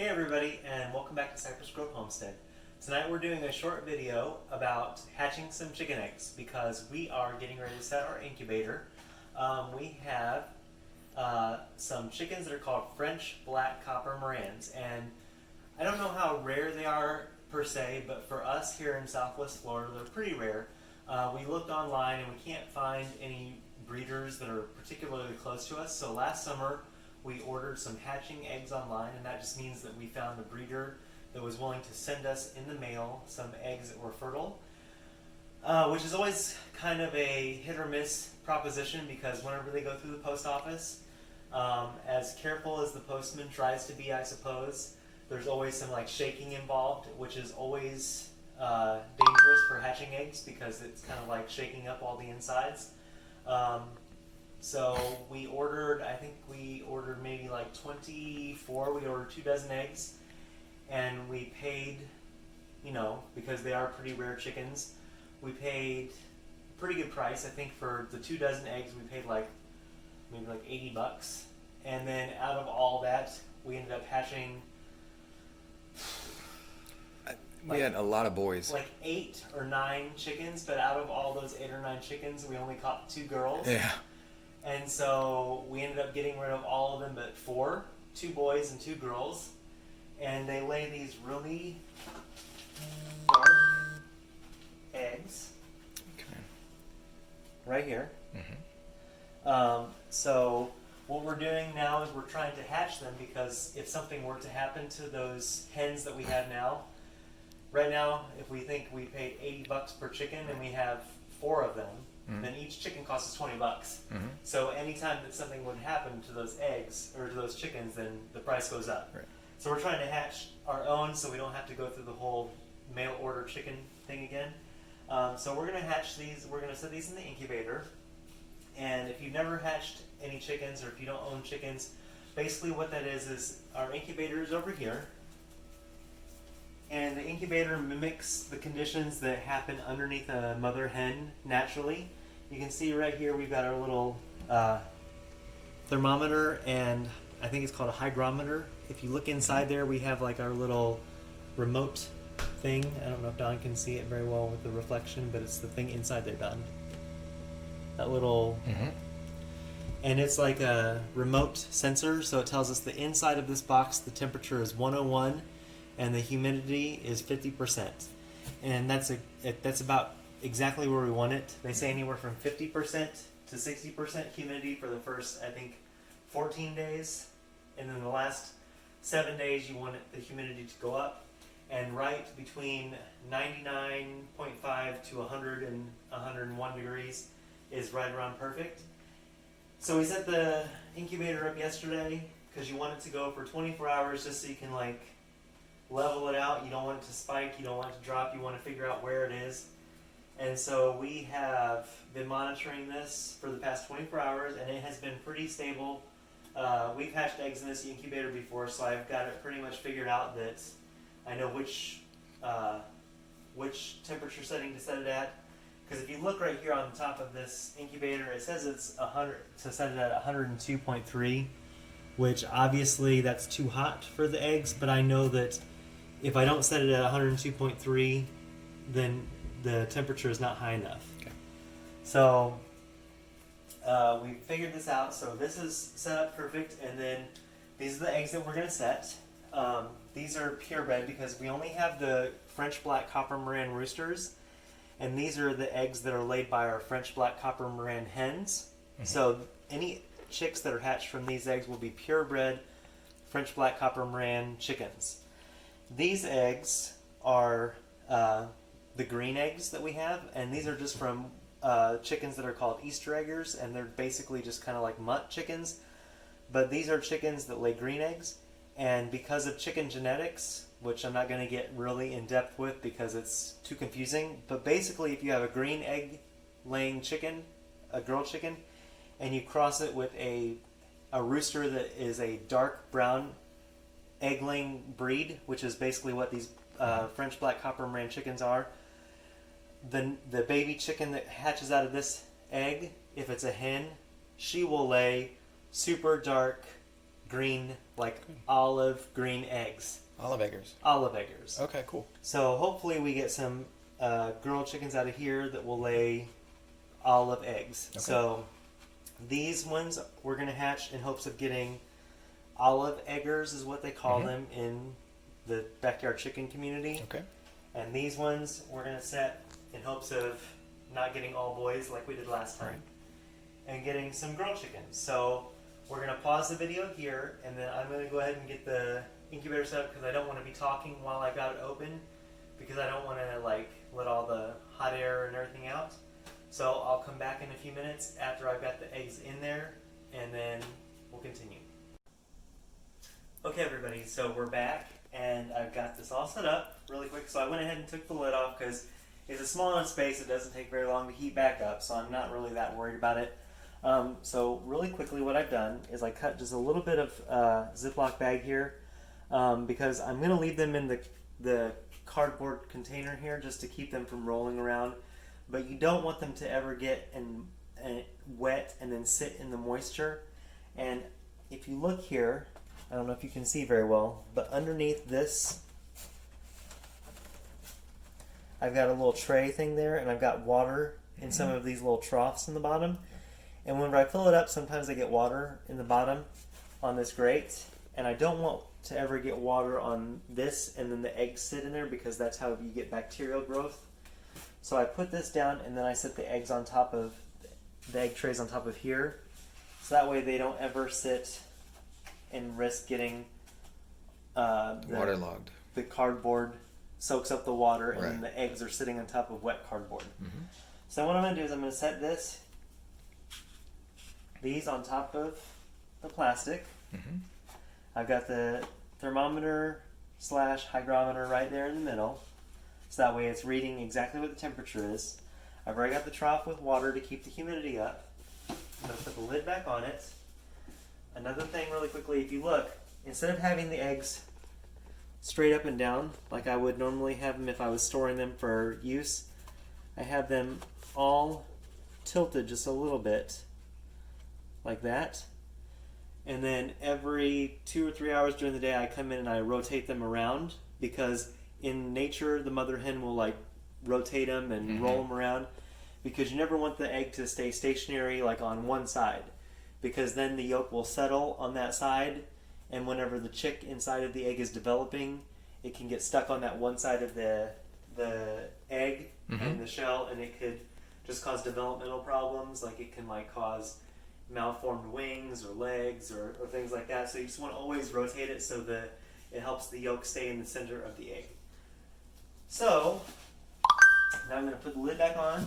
Hey everybody, and welcome back to Cypress Grove Homestead. Tonight we're doing a short video about hatching some chicken eggs because we are getting ready to set our incubator. We have some chickens that are called French Copper Marans, and I don't know how rare they are per se, but for us here in Southwest Florida, they're pretty rare. We looked online and we can't find any breeders that are particularly close to us, so last summer we ordered some hatching eggs online, and that just means that we found a breeder that was willing to send us in the mail some eggs that were fertile, which is always kind of a hit or miss proposition because whenever they go through the post office, as careful as the postman tries to be, I suppose, there's always some shaking involved, which is always dangerous for hatching eggs because it's kind of like shaking up all the insides. So we ordered, I think we ordered maybe 24, we ordered 2 dozen eggs, and we paid, because they are pretty rare chickens, we paid a pretty good price. I think for the 2 dozen eggs we paid maybe $80. And then out of all that, we ended up hatching we had a lot of boys. 8 or 9 chickens, but out of all those 8 or 9 chickens, we only caught 2 girls. Yeah. And so we ended up getting rid of all of them but 4, 2 boys and 2 girls. And they lay these really dark eggs. Okay. Right here. Mm-hmm. So what we're doing now is we're trying to hatch them because if something were to happen to those hens that we have now, right now, if we think we paid $80 per chicken and we have 4 of them, then each chicken costs us $20. Mm-hmm. So anytime that something would happen to those eggs or to those chickens, then the price goes up. Right. So we're trying to hatch our own so we don't have to go through the whole mail order chicken thing again. So we're going to hatch these. We're going to set these in the incubator. And if you've never hatched any chickens or if you don't own chickens, basically what that is our incubator is over here. And the incubator mimics the conditions that happen underneath a mother hen naturally. You can see right here we've got our little thermometer, and I think it's called a hygrometer. If you look inside there, we have our little remote thing. I don't know if Don can see it very well with the reflection, but it's the thing inside there, Don. That little... Mm-hmm. And it's like a remote sensor, so it tells us the inside of this box, the temperature is 101, and the humidity is 50%. And that's about exactly where we want it. They say anywhere from 50% to 60% humidity for the first, I think, 14 days. And then the last 7 days you want the humidity to go up. And right between 99.5 to 100 and 101 degrees is right around perfect. So we set the incubator up yesterday because you want it to go for 24 hours just so you can level it out. You don't want it to spike, you don't want it to drop, you want to figure out where it is. And so we have been monitoring this for the past 24 hours, and it has been pretty stable. We've hatched eggs in this incubator before, so I've got it pretty much figured out that I know which temperature setting to set it at. Because if you look right here on the top of this incubator, it says it's 100 to set it at 102.3, which obviously that's too hot for the eggs, but I know that if I don't set it at 102.3, then the temperature is not high enough. Okay. So we figured this out. So this is set up perfect, and then these are the eggs that we're going to set. These are purebred because we only have the French Copper Maran roosters, and these are the eggs that are laid by our French Copper Maran hens. Mm-hmm. So any chicks that are hatched from these eggs will be purebred French Copper Maran chickens. These eggs are the green eggs that we have, and these are just from chickens that are called Easter eggers, and they're basically just kind of like mutt chickens. But these are chickens that lay green eggs, and because of chicken genetics, which I'm not going to get really in depth with because it's too confusing, but basically if you have a green egg laying chicken, a girl chicken, and you cross it with a rooster that is a dark brown egg-laying breed, which is basically what these French Copper Maran chickens are, the baby chicken that hatches out of this egg, if it's a hen, she will lay super dark green, like olive green eggs. Olive eggers. Olive eggers. Okay, cool. So hopefully we get some girl chickens out of here that will lay olive eggs. Okay. So these ones we're going to hatch in hopes of getting olive eggers is what they call them in the backyard chicken community. Okay. And these ones we're going to set in hopes of not getting all boys like we did last time. Right. And getting some girl chickens. So we're going to pause the video here, and then I'm going to go ahead and get the incubator set up because I don't want to be talking while I got it open, because I don't want to like let all the hot air and everything out. So I'll come back in a few minutes after I've got the eggs in there, and then we'll continue. Okay, everybody, so we're back, and I've got this all set up really quick. So I went ahead and took the lid off because it's a small enough space. It doesn't take very long to heat back up, so I'm not really that worried about it. So really quickly, what I've done is I cut just a little bit of Ziploc bag here because I'm going to leave them in the cardboard container here just to keep them from rolling around. But you don't want them to ever get wet and then sit in the moisture. And if you look here, I don't know if you can see very well, but underneath this, I've got a little tray thing there, and I've got water in some of these little troughs in the bottom. And whenever I fill it up, sometimes I get water in the bottom on this grate, and I don't want to ever get water on this and then the eggs sit in there, because that's how you get bacterial growth. So I put this down, and then I set the eggs on top of the egg trays on top of here, so that way they don't ever sit and risk getting Waterlogged. The cardboard soaks up the water, and Right. then the eggs are sitting on top of wet cardboard. So what I'm going to do is I'm going to set these on top of the plastic. I've got the thermometer / hygrometer right there in the middle, so that way it's reading exactly what the temperature is. I've already got the trough with water to keep the humidity up. I'm going to put the lid back on it. Another thing really quickly, if you look, instead of having the eggs straight up and down like I would normally have them if I was storing them for use, I have them all tilted just a little bit like that. And then every 2 or 3 hours during the day I come in and I rotate them around, because in nature the mother hen will like rotate them and roll them around, because you never want the egg to stay stationary like on one side, because then the yolk will settle on that side, and whenever the chick inside of the egg is developing, it can get stuck on that one side of the egg and the shell, and it could just cause developmental problems. Like it can like cause malformed wings or legs or things like that. So you just want to always rotate it so that it helps the yolk stay in the center of the egg. So now I'm going to put the lid back on.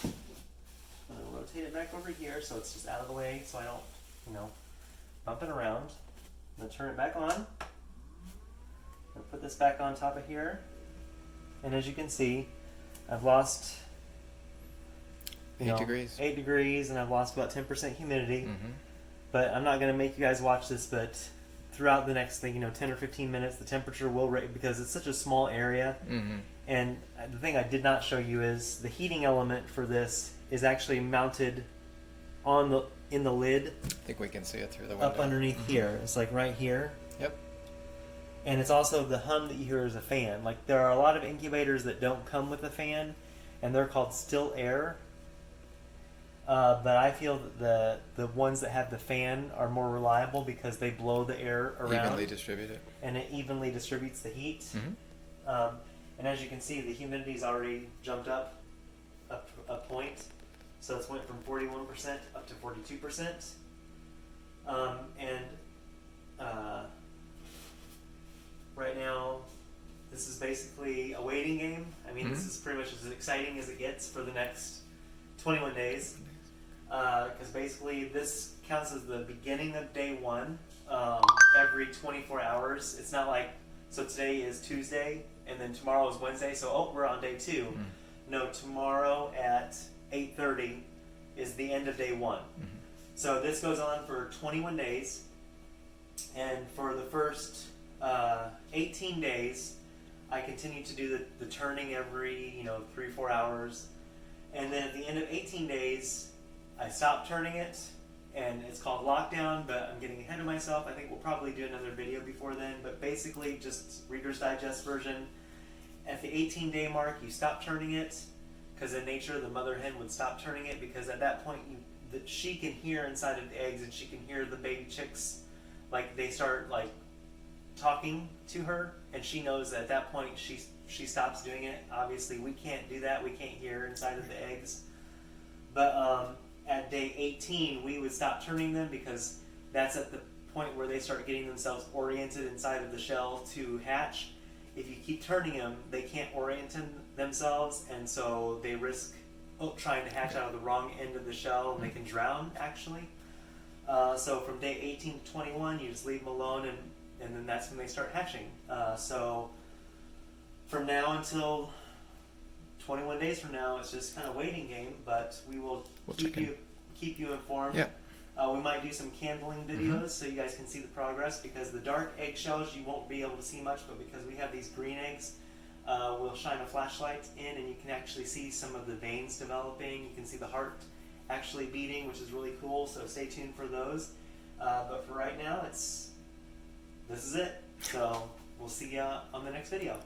I'm going to rotate it back over here so it's just out of the way, so I don't, bump it around. I'm going to turn it back on. I'm going to put this back on top of here. And as you can see, I've lost 8 degrees. 8 degrees, and I've lost about 10% humidity. But I'm not going to make you guys watch this, but throughout the next 10 or 15 minutes, the temperature will raise, because it's such a small area. And the thing I did not show you is the heating element for this is actually mounted in the lid. I think we can see it through the window. Up underneath here. It's like right here. Yep. And it's also the hum that you hear is a fan. Like there are a lot of incubators that don't come with a fan, and they're called still air. But I feel that the ones that have the fan are more reliable because they blow the air around. Evenly distributed. And it evenly distributes the heat. And as you can see, the humidity's already jumped up a point. So it's went from 41% up to 42%. Right now, this is basically a waiting game. I mean, this is pretty much as exciting as it gets for the next 21 days. Because basically this counts as the beginning of day one. Every 24 hours. It's not like, so today is Tuesday, and then tomorrow is Wednesday, so we're on day 2. No, tomorrow at 8:30 is the end of day 1. So this goes on for 21 days, and for the first 18 days, I continue to do the turning every 3-4 hours, and then at the end of 18 days, I stop turning it, and it's called Lockdown, but I'm getting ahead of myself. I think we'll probably do another video before then, but basically just Reader's Digest version. At the 18-day mark, you stop turning it, because in nature the mother hen would stop turning it, because at that point she can hear inside of the eggs, and she can hear the baby chicks, like they start like talking to her, and she knows that at that point she stops doing it. Obviously we can't do that, we can't hear inside of the eggs, but at day 18 we would stop turning them, because that's at the point where they start getting themselves oriented inside of the shell to hatch. If you keep turning them, they can't orient themselves, and so they risk trying to hatch out of the wrong end of the shell, and they can drown actually. So from day 18 to 21 you just leave them alone, and then that's when they start hatching. So from now until 21 days from now, it's just kind of waiting game, but we'll keep you informed. Yeah. We might do some candling videos so you guys can see the progress, because the dark eggshells you won't be able to see much, but because we have these green eggs, we'll shine a flashlight in and you can actually see some of the veins developing. You can see the heart actually beating, which is really cool, so stay tuned for those. But for right now, this is it. So we'll see you on the next video.